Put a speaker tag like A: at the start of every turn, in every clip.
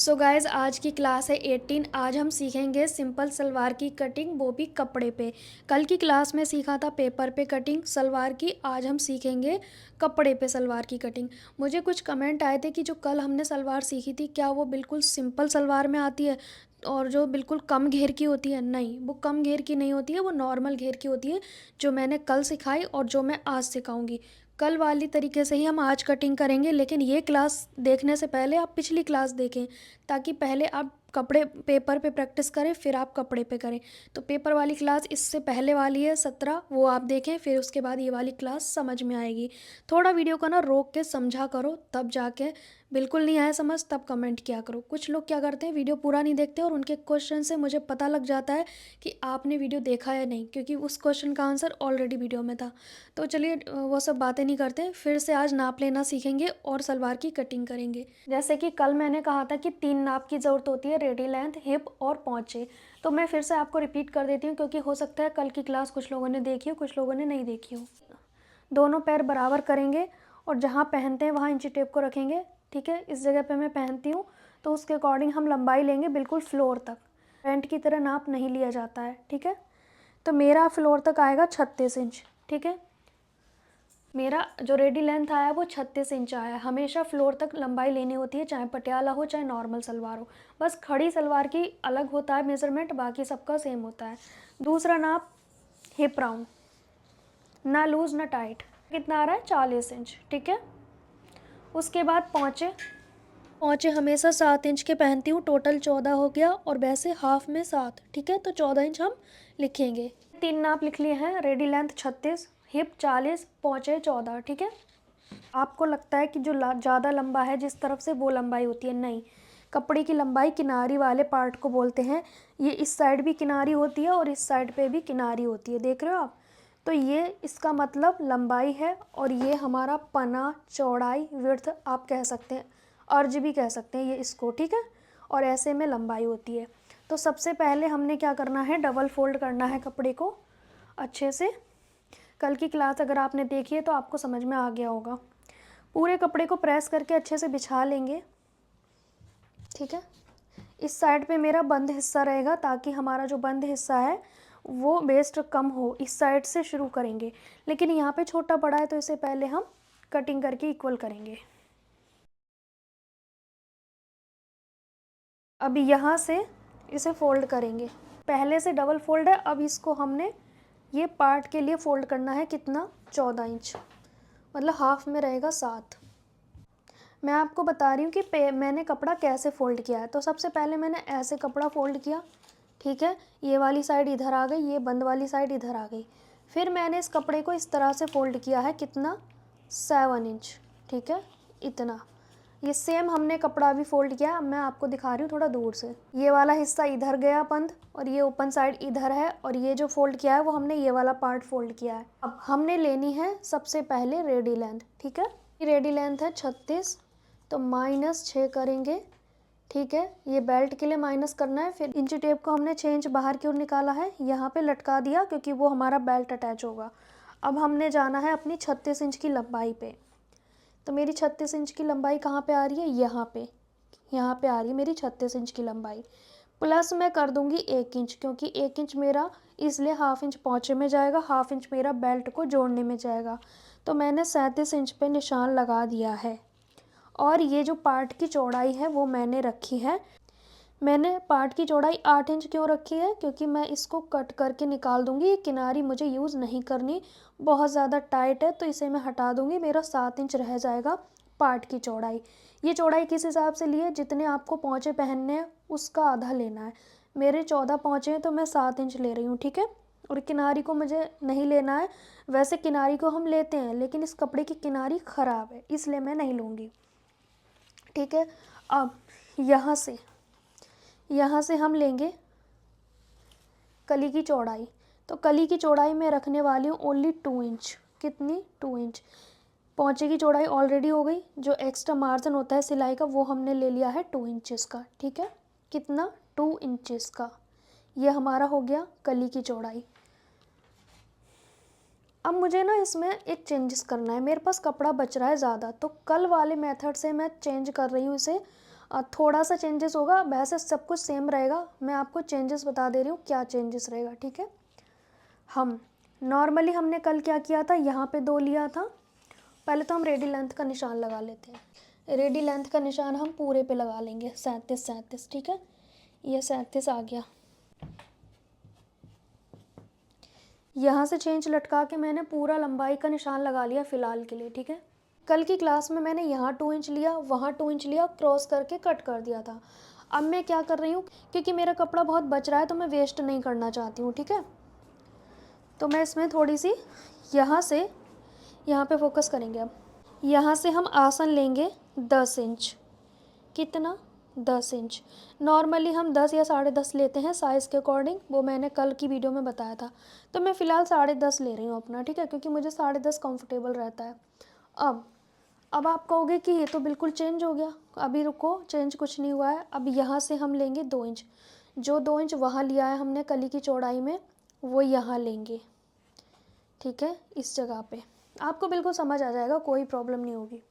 A: So guys आज की class है 18। आज हम सीखेंगे सिंपल सलवार की कटिंग, वो भी कपड़े पे। कल की क्लास में सीखा था पेपर पे कटिंग सलवार की, आज हम सीखेंगे कपड़े पे सलवार की कटिंग। मुझे कुछ कमेंट आए थे कि जो कल हमने सलवार सीखी थी क्या वो बिल्कुल सिंपल सलवार में आती है और जो बिल्कुल कम घेर की होती है। नहीं, वो कम घेर की नहीं होती है, वो नॉर्मल घेर की होती है जो मैंने कल सिखाई और जो मैं आज सिखाऊंगी। कल वाली तरीके से ही हम आज कटिंग करेंगे, लेकिन ये क्लास देखने से पहले आप पिछली क्लास देखें ताकि पहले आप कपड़े पेपर पे प्रैक्टिस करें फिर आप कपड़े पे करें। तो पेपर वाली क्लास इससे पहले वाली है 17, वो आप देखें, फिर उसके बाद ये वाली क्लास समझ में आएगी। थोड़ा वीडियो को ना रोक के समझा करो, तब जाके बिल्कुल नहीं आया समझ तब कमेंट किया करो। कुछ लोग क्या करते हैं, वीडियो पूरा नहीं देखते और उनके क्वेश्चन से मुझे पता लग जाता है कि आपने वीडियो देखा या नहीं, क्योंकि उस क्वेश्चन का आंसर ऑलरेडी वीडियो में था। तो चलिए वो सब बातें नहीं करते, फिर से आज नाप लेना सीखेंगे और सलवार की कटिंग करेंगे। जैसे कि कल मैंने कहा था कि 3 नाप की ज़रूरत होती है, रेडी लेंथ, हिप और पहुँचे। तो मैं फिर से आपको रिपीट कर देती हूँ क्योंकि हो सकता है कल की क्लास कुछ लोगों ने देखी हो, कुछ लोगों ने नहीं देखी हो। दोनों पैर बराबर करेंगे और जहाँ पहनते हैं वहाँ इंची टेप को रखेंगे। ठीक है, इस जगह पे मैं पहनती हूँ तो उसके अकॉर्डिंग हम लंबाई लेंगे बिल्कुल फ्लोर तक। पैंट की तरह नाप नहीं लिया जाता है। ठीक है, तो मेरा फ्लोर तक आएगा 36 इंच। ठीक है, मेरा जो रेडी लेंथ आया वो 36 इंच आया। हमेशा फ्लोर तक लंबाई लेनी होती है, चाहे पटियाला हो चाहे नॉर्मल सलवार हो। बस खड़ी सलवार की अलग होता है मेज़रमेंट, बाकी सबका सेम होता है। दूसरा नाप हिप राउंड, ना लूज़ ना टाइट। कितना आ रहा है, 40 इंच। ठीक है, उसके बाद पहुँचे। पहुँचे हमेशा 7 इंच के पहनती हूँ, टोटल 14 हो गया और वैसे हाफ में 7। ठीक है, तो 14 इंच हम लिखेंगे। 3 नाप लिख लिए हैं, रेडी लेंथ 36, हिप 40, पहुँचे 14। ठीक है, आपको लगता है कि जो ज़्यादा लंबा है जिस तरफ से वो लंबाई होती है, नहीं। कपड़े की लंबाई किनारी वाले पार्ट को बोलते हैं। ये इस साइड भी किनारी होती है और इस साइड पे भी किनारी होती है, देख रहे हो आप। तो ये इसका मतलब लंबाई है और ये हमारा पना, चौड़ाई, विड्थ आप कह सकते हैं, अर्ज भी कह सकते हैं ये इसको। ठीक है, और ऐसे में लंबाई होती है। तो सबसे पहले हमने क्या करना है, डबल फोल्ड करना है कपड़े को अच्छे से। कल की क्लास अगर आपने देखी है तो आपको समझ में आ गया होगा। पूरे कपड़े को प्रेस करके अच्छे से बिछा लेंगे। ठीक है, इस साइड पे मेरा बंद हिस्सा रहेगा ताकि हमारा जो बंद हिस्सा है वो वेस्ट कम हो। इस साइड से शुरू करेंगे, लेकिन यहाँ पे छोटा बड़ा है तो इसे पहले हम कटिंग करके इक्वल करेंगे। अभी यहाँ से इसे फोल्ड करेंगे, पहले से डबल फोल्ड है, अब इसको हमने ये पार्ट के लिए फोल्ड करना है। कितना, 14 इंच, मतलब हाफ में रहेगा 7। मैं आपको बता रही हूँ कि मैंने कपड़ा कैसे फ़ोल्ड किया है। तो सबसे पहले मैंने ऐसे कपड़ा फ़ोल्ड किया। ठीक है, ये वाली साइड इधर आ गई, ये बंद वाली साइड इधर आ गई। फिर मैंने इस कपड़े को इस तरह से फ़ोल्ड किया है, कितना, 7 इंच। ठीक है, इतना। ये सेम हमने कपड़ा भी फ़ोल्ड किया, अब मैं आपको दिखा रही हूँ थोड़ा दूर से। ये वाला हिस्सा इधर गया बंद और ये ओपन साइड इधर है, और ये जो फ़ोल्ड किया है वो हमने ये वाला पार्ट फ़ोल्ड किया है। अब हमने लेनी है सबसे पहले रेडी लेंथ। ठीक है, रेडी लेंथ है 36, तो -6 करेंगे। ठीक है, ये बेल्ट के लिए माइनस करना है। फिर इंची टेप को हमने 6 इंच बाहर की ओर निकाला है, यहाँ पे लटका दिया क्योंकि वो हमारा बेल्ट अटैच होगा। अब हमने जाना है अपनी 36 इंच की लंबाई पे। तो मेरी 36 इंच की लंबाई कहाँ पे आ रही है, यहाँ पे आ रही है मेरी 36 इंच की लंबाई। प्लस मैं कर दूंगी 1 इंच, क्योंकि 1 इंच मेरा इसलिए हाफ इंच पहुँचे में जाएगा, हाफ इंच मेरा बेल्ट को जोड़ने में जाएगा। तो मैंने 37 इंच पे निशान लगा दिया है। और ये जो पार्ट की चौड़ाई है वो मैंने रखी है। मैंने पार्ट की चौड़ाई 8 इंच क्यों रखी है, क्योंकि मैं इसको कट करके निकाल दूंगी। ये किनारी मुझे यूज़ नहीं करनी, बहुत ज़्यादा टाइट है तो इसे मैं हटा दूंगी। मेरा 7 इंच रह जाएगा पार्ट की चौड़ाई। ये चौड़ाई किस हिसाब से ली है, जितने आपको पौंचे पहनने हैं उसका आधा लेना है। मेरे 14 पौंचे हैं तो मैं 7 इंच ले रही हूँ। ठीक है, और किनारी को मुझे नहीं लेना है। वैसे किनारी को हम लेते हैं, लेकिन इस कपड़े की किनारी ख़राब है इसलिए मैं नहीं लूँगी। ठीक है, अब यहाँ से हम लेंगे कली की चौड़ाई। तो कली की चौड़ाई मैं रखने वाली हूँ ओनली 2 इंच। कितनी, 2 इंच। पौंचे की चौड़ाई ऑलरेडी हो गई, जो एक्स्ट्रा मार्जिन होता है सिलाई का वो हमने ले लिया है 2 इंचेस का। ठीक है, कितना, 2 इंचेस का। ये हमारा हो गया कली की चौड़ाई। अब मुझे ना इसमें एक चेंजेस करना है, मेरे पास कपड़ा बच रहा है ज़्यादा, तो कल वाले मेथड से मैं चेंज कर रही हूँ इसे थोड़ा सा चेंजेस होगा, वैसे सब कुछ सेम रहेगा। मैं आपको चेंजेस बता दे रही हूँ क्या चेंजेस रहेगा, ठीक है। हम नॉर्मली हमने कल क्या किया था, यहाँ पे 2 लिया था। पहले तो हम रेडी लेंथ का निशान लगा लेते हैं। रेडी लेंथ का निशान हम पूरे पे लगा लेंगे, 37, ठीक है। ये 37 आ गया। यहाँ से चेंज लटका के मैंने पूरा लंबाई का निशान लगा लिया फ़िलहाल के लिए, ठीक है। कल की क्लास में मैंने यहाँ 2 इंच लिया, वहाँ 2 इंच लिया, क्रॉस करके कट कर दिया था। अब मैं क्या कर रही हूँ, क्योंकि मेरा कपड़ा बहुत बच रहा है तो मैं वेस्ट नहीं करना चाहती हूँ, ठीक है। तो मैं इसमें थोड़ी सी यहाँ से यहाँ पे फोकस करेंगे। अब यहाँ से हम आसन लेंगे 10 इंच। कितना? 10 इंच। नॉर्मली हम 10 या 10.5 लेते हैं साइज़ के अकॉर्डिंग, वो मैंने कल की वीडियो में बताया था। तो मैं फ़िलहाल 10.5 ले रही हूँ अपना, ठीक है, क्योंकि मुझे 10.5 कंफर्टेबल रहता है। अब आप कहोगे कि ये तो बिल्कुल चेंज हो गया। अभी रुको, चेंज कुछ नहीं हुआ है। अब यहाँ से हम लेंगे 2 इंच। जो 2 इंच वहाँ लिया है हमने कली की चौड़ाई में, वो यहाँ लेंगे, ठीक है, इस जगह पे। आपको बिल्कुल समझ आ जाएगा, कोई प्रॉब्लम नहीं होगी।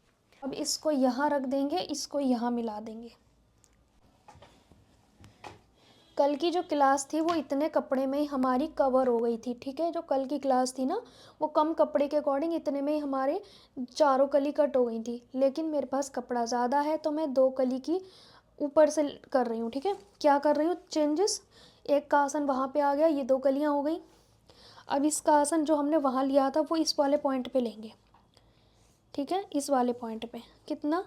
A: अब इसको यहाँ रख देंगे, इसको यहाँ मिला देंगे। कल की जो क्लास थी वो इतने कपड़े में ही हमारी कवर हो गई थी, ठीक है। जो कल की क्लास थी ना, वो कम कपड़े के अकॉर्डिंग इतने में ही हमारे चारों कली कट हो गई थी। लेकिन मेरे पास कपड़ा ज़्यादा है तो मैं 2 कली की ऊपर से कर रही हूँ, ठीक है। क्या कर रही हूँ चेंजेस, एक का आसन वहाँ पे आ गया, ये 2 कलियाँ हो गई। अब इसका आसन जो हमने वहाँ लिया था वो इस वाले पॉइंट पे लेंगे, ठीक है, इस वाले पॉइंट पे। कितना?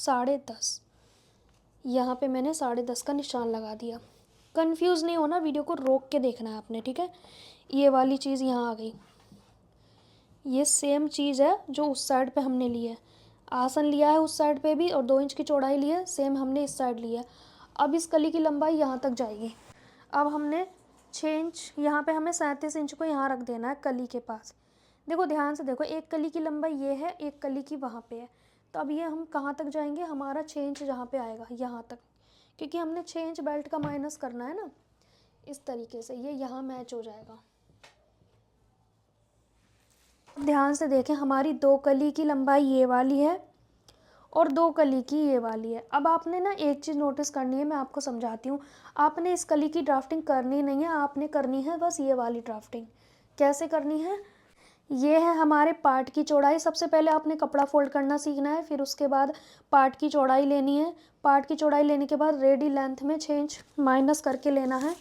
A: 10.5। यहाँ पे मैंने 10.5 का निशान लगा दिया। कंफ्यूज नहीं होना, वीडियो को रोक के देखना है आपने, ठीक है। ये वाली चीज़ यहाँ आ गई, ये सेम चीज़ है जो उस साइड पे हमने ली है। आसन लिया है उस साइड पे भी और 2 इंच की चौड़ाई ली है, सेम हमने इस साइड ली है। अब इस कली की लंबाई यहाँ तक जाएगी। अब हमने 6 इंच, यहाँ पे हमें 37 इंच को यहाँ रख देना है कली के पास। देखो ध्यान से देखो, एक कली की लंबाई ये है, एक कली की वहाँ पे है। तो अब ये हम कहाँ तक जाएंगे, हमारा 6 इंच जहाँ पे आएगा यहाँ तक, क्योंकि हमने 6 इंच बेल्ट का माइनस करना है ना। इस तरीके से ये यहाँ मैच हो जाएगा। ध्यान से देखें, हमारी 2 कली की लंबाई ये वाली है और 2 कली की ये वाली है। अब आपने ना एक चीज़ नोटिस करनी है, मैं आपको समझाती हूँ। आपने इस कली की ड्राफ्टिंग करनी नहीं है, आपने करनी है बस ये वाली ड्राफ्टिंग। कैसे करनी है? ये है हमारे पार्ट की चौड़ाई। सबसे पहले आपने कपड़ा फोल्ड करना सीखना है, फिर उसके बाद पार्ट की चौड़ाई लेनी है। पार्ट की चौड़ाई लेने के बाद रेडी लेंथ में 6 इंच माइनस करके लेना है।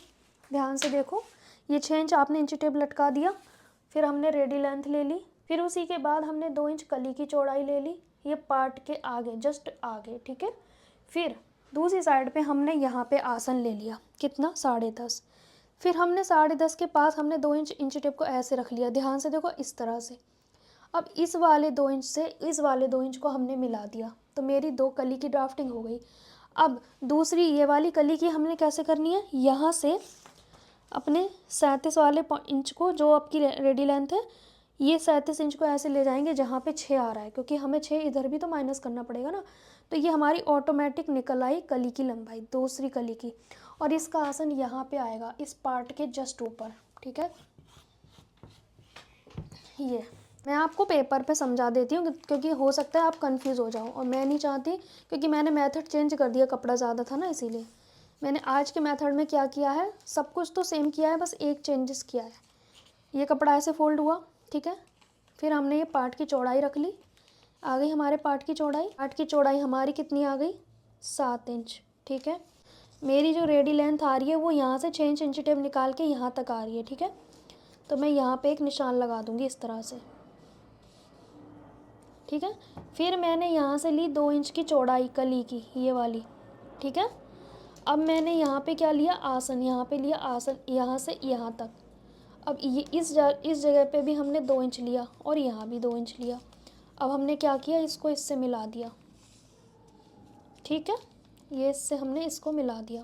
A: ध्यान से देखो, ये 6 इंच आपने इंची टेप लटका दिया, फिर हमने रेडी लेंथ ले ली, फिर उसी के बाद हमने 2 इंच कली की चौड़ाई ले ली, ये पार्ट के आगे, जस्ट आगे, ठीक है। फिर दूसरी साइड पे हमने यहाँ पे आसन ले लिया, कितना? 10.5। फिर हमने 10.5 के पास हमने 2 इंच इंची टेप को ऐसे रख लिया, ध्यान से देखो, इस तरह से। अब इस वाले 2 इंच से इस वाले 2 इंच को हमने मिला दिया, तो मेरी 2 कली की ड्राफ्टिंग हो गई। अब दूसरी ये वाली कली की हमने कैसे करनी है, यहाँ से अपने 37 वाले इंच को, जो आपकी रेडी लेंथ है, ये 37 इंच को ऐसे ले जाएंगे जहाँ पे 6 आ रहा है, क्योंकि हमें 6 इधर भी तो माइनस करना पड़ेगा ना। तो ये हमारी ऑटोमेटिक निकल आई कली की लंबाई, दूसरी कली की। और इसका आसन यहाँ पे आएगा, इस पार्ट के जस्ट ऊपर, ठीक है। ये मैं आपको पेपर पे समझा देती हूँ, क्योंकि हो सकता है आप कंफ्यूज हो जाओ, और मैं नहीं चाहती, क्योंकि मैंने मेथड चेंज कर दिया, कपड़ा ज़्यादा था ना, इसीलिए। मैंने आज के मेथड में क्या किया है, सब कुछ तो सेम किया है, बस एक चेंजेस किया है। ये कपड़ा ऐसे फोल्ड हुआ, ठीक है। फिर हमने ये पार्ट की चौड़ाई रख ली, आ गई हमारे पार्ट की चौड़ाई। पार्ट की चौड़ाई हमारी कितनी आ गई? 7 इंच, ठीक है। मेरी जो रेडी लेंथ आ रही है वो यहाँ से 6 इंच इंची टेप निकाल के यहाँ तक आ रही है, ठीक है। तो मैं यहाँ पे एक निशान लगा दूँगी इस तरह से, ठीक है। फिर मैंने यहाँ से ली 2 इंच की चौड़ाई कली की, ये वाली, ठीक है। अब मैंने यहाँ पे क्या लिया, आसन, यहाँ पे लिया आसन, यहाँ से यहाँ तक। अब ये इस जगह पे भी हमने 2 इंच लिया और यहाँ भी 2 इंच लिया। अब हमने क्या किया, इसको इससे मिला दिया, ठीक है। ये इससे हमने इसको मिला दिया।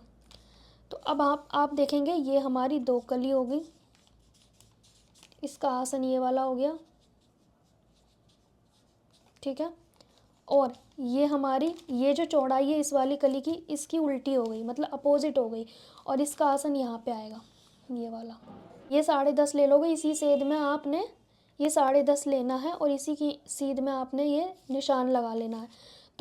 A: तो अब आप देखेंगे ये हमारी 2 कली हो गई, इसका आसन ये वाला हो गया, ठीक है। और ये हमारी ये जो चौड़ाई है इस वाली कली की, इसकी उल्टी हो गई, मतलब अपोजिट हो गई, और इसका आसन यहाँ पे आएगा, ये वाला। ये 10.5 ले लोगे, इसी सेध में आपने ये 10.5 लेना है और इसी की सीध में आपने ये निशान लगा लेना है।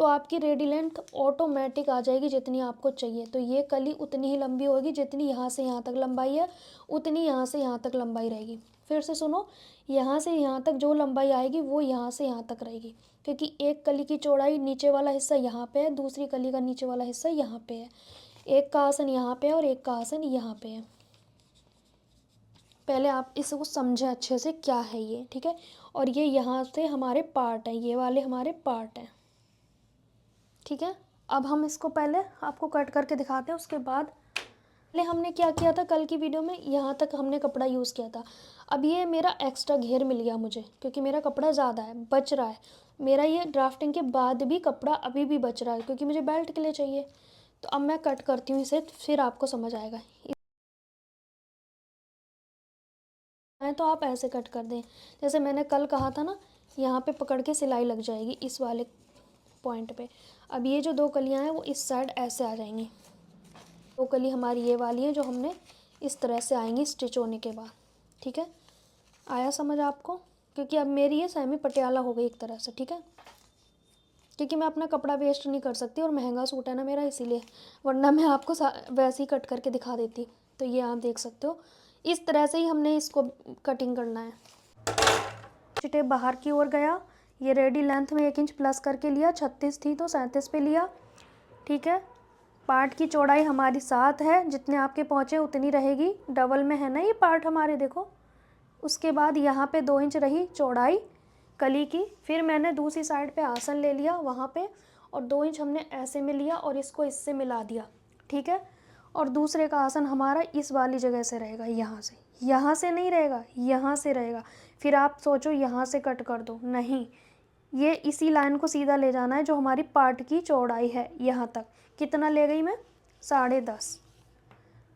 A: तो आपकी रेडी लेंथ ऑटोमेटिक आ जाएगी जितनी आपको चाहिए। तो ये कली उतनी ही लंबी होगी जितनी यहाँ से यहाँ तक लंबाई है, उतनी यहाँ से यहाँ तक लंबाई रहेगी। फिर से सुनो, यहाँ से यहाँ तक जो लंबाई आएगी वो यहाँ से यहाँ तक रहेगी, क्योंकि एक कली की चौड़ाई नीचे वाला हिस्सा यहाँ पे है, दूसरी कली का नीचे वाला हिस्सा यहाँ पे है। एक का आसन यहाँ पे है और एक का आसन यहाँ पे है। पहले आप इसको समझें अच्छे से क्या है ये, ठीक है। और ये यहाँ से हमारे पार्ट हैं, ये वाले हमारे पार्ट हैं, ठीक है। अब हम इसको पहले आपको कट करके दिखाते हैं, उसके बाद पहले हमने क्या किया था कल की वीडियो में, यहाँ तक हमने कपड़ा यूज़ किया था। अब ये मेरा एक्स्ट्रा घेर मिल गया मुझे, क्योंकि मेरा कपड़ा ज़्यादा है, बच रहा है मेरा। ये ड्राफ्टिंग के बाद भी कपड़ा अभी भी बच रहा है, क्योंकि मुझे बेल्ट के लिए चाहिए। तो अब मैं कट करती हूँ इसे, फिर आपको समझ आएगा। तो आप ऐसे कट कर दें, जैसे मैंने कल कहा था ना, यहाँ पे पकड़ के सिलाई लग जाएगी इस वाले पॉइंट पे। अब ये जो दो कलियाँ हैं वो इस साइड ऐसे आ जाएंगी। दो कली हमारी ये वाली है जो हमने इस तरह से आएंगी स्टिच होने के बाद, ठीक है। आया समझ आपको? क्योंकि अब मेरी ये सेमी पटियाला हो गई एक तरह से, ठीक है। क्योंकि मैं अपना कपड़ा वेस्ट नहीं कर सकती, और महंगा सूट है ना मेरा, इसीलिए, वरना मैं आपको वैसे ही कट करके दिखा देती। तो ये आप देख सकते हो, इस तरह से ही हमने इसको कटिंग करना है। टेप बाहर की ओर गया, ये रेडी लेंथ में 1 इंच प्लस करके लिया, 36 थी तो 37 पे लिया, ठीक है। पार्ट की चौड़ाई हमारी 7 है, जितने आपके पहुँचे उतनी रहेगी, डबल में है ना ये पार्ट हमारे, देखो। उसके बाद यहाँ पे 2 इंच रही चौड़ाई कली की। फिर मैंने दूसरी साइड पे आसन ले लिया वहाँ पे, और 2 इंच हमने ऐसे में लिया और इसको इससे मिला दिया, ठीक है। और दूसरे का आसन हमारा इस वाली जगह से रहेगा, यहाँ से नहीं रहेगा, यहाँ से रहेगा। फिर आप सोचो यहाँ से कट कर दो, नहीं, ये इसी लाइन को सीधा ले जाना है जो हमारी पार्ट की चौड़ाई है यहाँ तक। कितना ले गई मैं? 10.5,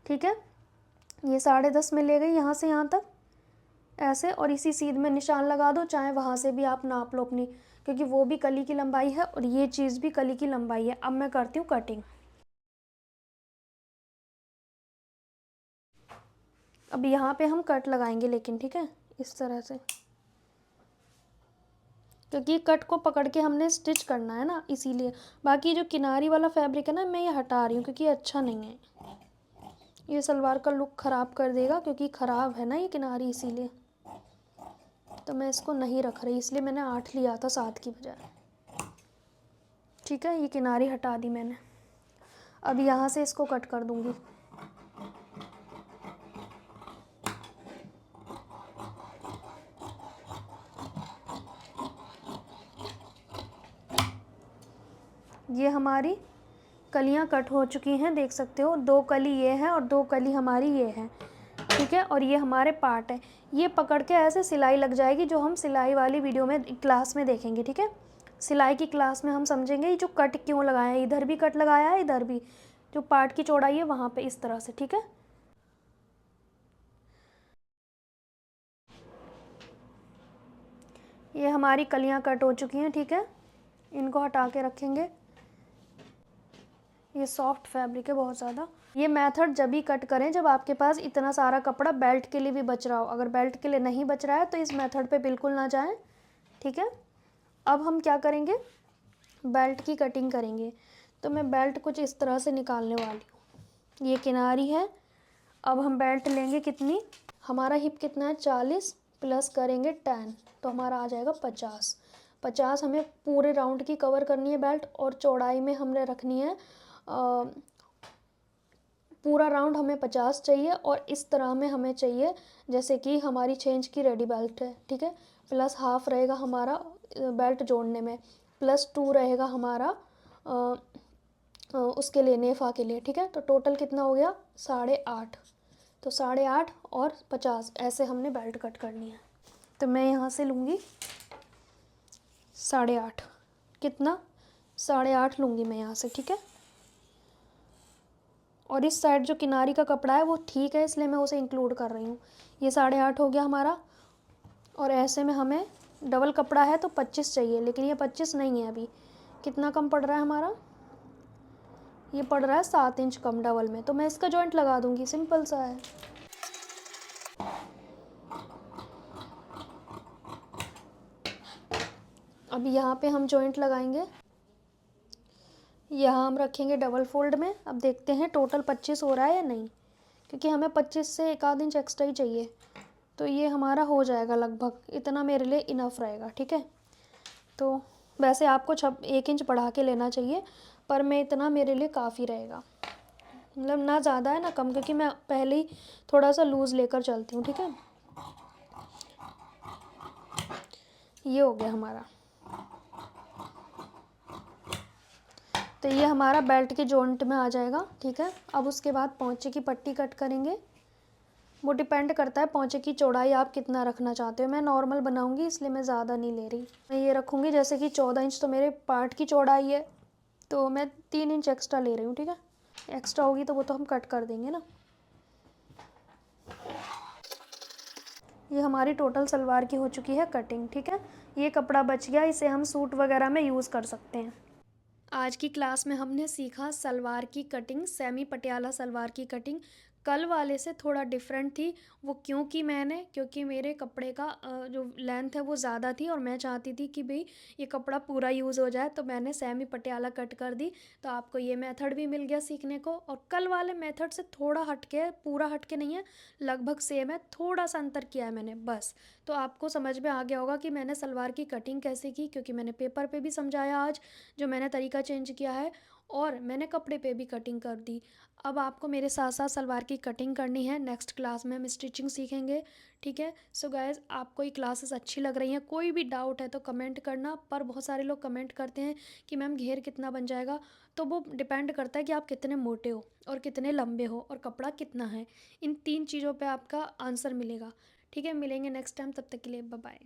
A: ठीक है। ये 10.5 में ले गई यहाँ से यहाँ तक ऐसे, और इसी सीध में निशान लगा दो, चाहे वहाँ से भी आप नाप लो अपनी, क्योंकि वो भी कली की लंबाई है और ये चीज़ भी कली की लंबाई है। अब मैं करती हूँ कटिंग। अब यहाँ पे हम कट लगाएंगे लेकिन, ठीक है, इस तरह से, क्योंकि कट को पकड़ के हमने स्टिच करना है ना, इसीलिए। बाकी जो किनारी वाला फैब्रिक है ना, मैं ये हटा रही हूँ क्योंकि ये अच्छा नहीं है, ये सलवार का लुक ख़राब कर देगा, क्योंकि ख़राब है ना ये किनारी, इसीलिए तो मैं इसको नहीं रख रही, इसलिए मैंने 8 लिया था 7 की बजाय, ठीक है। ये किनारी हटा दी मैंने। अब यहाँ से इसको कट कर दूँगी। ये हमारी कलियाँ कट हो चुकी हैं, देख सकते हो, 2 कली ये है और 2 कली हमारी ये है, ठीक है। और ये हमारे पार्ट है, ये पकड़ के ऐसे सिलाई लग जाएगी, जो हम सिलाई वाली वीडियो में क्लास में देखेंगे, ठीक है। सिलाई की क्लास में हम समझेंगे ये जो कट क्यों लगाया है, इधर भी कट लगाया है, इधर भी, जो पार्ट की चौड़ाई है वहाँ पे इस तरह से, ठीक है। ये हमारी कलियाँ कट हो चुकी हैं, ठीक है। इनको हटा के रखेंगे। ये सॉफ्ट फैब्रिक है बहुत ज़्यादा। ये मेथड जब भी कट करें जब आपके पास इतना सारा कपड़ा बेल्ट के लिए भी बच रहा हो। अगर बेल्ट के लिए नहीं बच रहा है तो इस मेथड पे बिल्कुल ना जाएं, ठीक है। अब हम क्या करेंगे, बेल्ट की कटिंग करेंगे। तो मैं बेल्ट कुछ इस तरह से निकालने वाली हूँ। ये किनारी है। अब हम बेल्ट लेंगे कितनी, हमारा हिप कितना है 40 प्लस करेंगे 10, तो हमारा आ जाएगा 50। 50 हमें पूरे राउंड की कवर करनी है बेल्ट, और चौड़ाई में हमने रखनी है पूरा राउंड हमें 50 चाहिए, और इस तरह में हमें चाहिए जैसे कि हमारी 6 इंच की रेडी बेल्ट है, ठीक है। प्लस हाफ रहेगा हमारा बेल्ट जोड़ने में, प्लस 2 रहेगा हमारा उसके लिए नेफा के लिए, ठीक है। तो टोटल कितना हो गया 8.5। तो 8.5 और 50 ऐसे हमने बेल्ट कट करनी है। तो मैं यहाँ से लूँगी 8.5, कितना 8.5 लूँगी मैं यहाँ से, ठीक है। और इस साइड जो किनारी का कपड़ा है वो ठीक है, इसलिए मैं उसे इंक्लूड कर रही हूँ। ये 8.5 हो गया हमारा, और ऐसे में हमें डबल कपड़ा है तो 25 चाहिए, लेकिन ये 25 नहीं है अभी। कितना कम पड़ रहा है हमारा, ये पड़ रहा है 7 इंच कम डबल में। तो मैं इसका जॉइंट लगा दूँगी, सिंपल सा है। अब यहाँ पे हम जॉइंट लगाएंगे। यहाँ हम रखेंगे डबल फोल्ड में। अब देखते हैं टोटल 25 हो रहा है या नहीं, क्योंकि हमें 25 से एक आध इंच एक्स्ट्रा ही चाहिए। तो ये हमारा हो जाएगा लगभग, इतना मेरे लिए इनफ रहेगा, ठीक है। तो वैसे आपको 1 इंच बढ़ा के लेना चाहिए, पर मैं इतना मेरे लिए काफ़ी रहेगा, मतलब ना ज़्यादा है ना कम, क्योंकि मैं पहले ही थोड़ा सा लूज़ लेकर चलती हूँ, ठीक है। ये हो गया हमारा। तो ये हमारा बेल्ट के जॉइंट में आ जाएगा, ठीक है। अब उसके बाद पोंचे की पट्टी कट करेंगे। वो डिपेंड करता है पोंचे की चौड़ाई आप कितना रखना चाहते हो। मैं नॉर्मल बनाऊंगी इसलिए मैं ज़्यादा नहीं ले रही। मैं ये रखूँगी जैसे कि 14 इंच तो मेरे पार्ट की चौड़ाई है, तो मैं 3 इंच एक्स्ट्रा ले रही हूँ, ठीक है। एक्स्ट्रा होगी तो वो तो हम कट कर देंगे ना। ये हमारी टोटल सलवार की हो चुकी है कटिंग, ठीक है। ये कपड़ा बच गया, इसे हम सूट वगैरह में यूज़ कर सकते हैं। आज की क्लास में हमने सीखा सलवार की कटिंग, सेमी पटियाला सलवार की कटिंग। कल वाले से थोड़ा डिफरेंट थी। वो क्योंकि मेरे कपड़े का जो लेंथ है वो ज़्यादा थी, और मैं चाहती थी कि भाई ये कपड़ा पूरा यूज़ हो जाए, तो मैंने सेमी पटियाला कट कर दी। तो आपको ये मेथड भी मिल गया सीखने को। और कल वाले मेथड से थोड़ा हटके है, पूरा हटके नहीं है, लगभग सेम है, थोड़ा सा अंतर किया है मैंने बस। तो आपको समझ में आ गया होगा कि मैंने सलवार की कटिंग कैसे की, क्योंकि मैंने पेपर पे भी समझाया आज जो मैंने तरीका चेंज किया है, और मैंने कपड़े पे भी कटिंग कर दी। अब आपको मेरे साथ साथ सलवार की कटिंग करनी है। नेक्स्ट क्लास में हम स्टिचिंग सीखेंगे, ठीक है। सो गाइज़, आपको ये क्लासेस अच्छी लग रही हैं? कोई भी डाउट है तो कमेंट करना। पर बहुत सारे लोग कमेंट करते हैं कि मैम घेर कितना बन जाएगा, तो वो डिपेंड करता है कि आप कितने मोटे हो और कितने लंबे हो और कपड़ा कितना है। इन 3 चीज़ों पर आपका आंसर मिलेगा, ठीक है। मिलेंगे नेक्स्ट टाइम, तब तक के लिए बाय बाय।